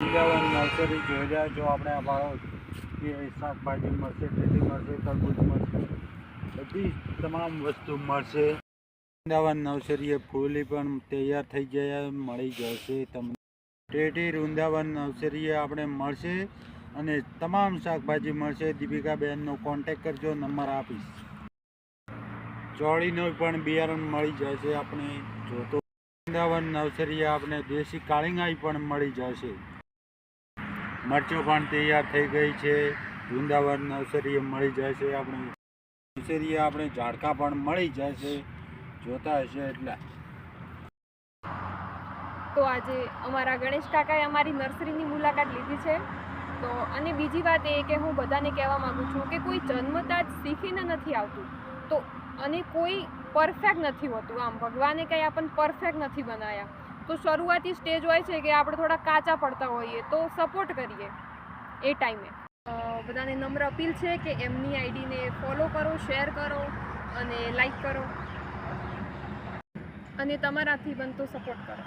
Vrindavan nursery જોઈ રહ્યા છો આપણે આ બાળક કે શાકભાજી મળશે, ખેતી મળશે, તરબૂચ મળશે, બધી તમામ વસ્તુ મળશે. વૃંદાવન નર્સરીએ ફૂલી પણ તૈયાર થઈ ગયા મળી જશે તમને. ટેટી વૃંદાવન નર્સરીએ આપણે મળશે અને તમામ શાકભાજી મળશે. દીપિકાબેનનો કોન્ટેક કરજો, નંબર આપીશ. ચોળીનું પણ બિયારણ મળી જશે આપણે જોતો. વૃંદાવન નર્સરીએ આપણે દેશી કાળીંગાઈ પણ મળી જશે. મરચો પણ તૈયાર થઈ ગઈ છે. વૃંદાવન નર્સરીએ મળી જશે. આપણે નર્સરીએ આપણે ઝાડકા પણ મળી જશે જોતા હશે એટલે. તો આજે અમારા ગણેશ કાકાએ અમારી નર્સરીની મુલાકાત લીધી છે. તો અને બીજી વાત એ કે હું બધાને કહેવા માગું છું કે કોઈ જન્મતા જ શીખીને નથી આવતું, તો અને કોઈ પરફેક્ટ નથી હોતું. આમ ભગવાને કંઈ આપણને પરફેક્ટ નથી બનાવ્યા. તો શરૂઆતી સ્ટેજ હોય છે કે આપણે થોડા કાચા પડતા હોઈએ તો સપોર્ટ કરીએ એ ટાઈમે. બધાને નમ્ર અપીલ છે કે એમની આઈડીને ફોલો કરો, શેર કરો અને લાઈક કરો અને તમારાથી બનતો સપોર્ટ કરો.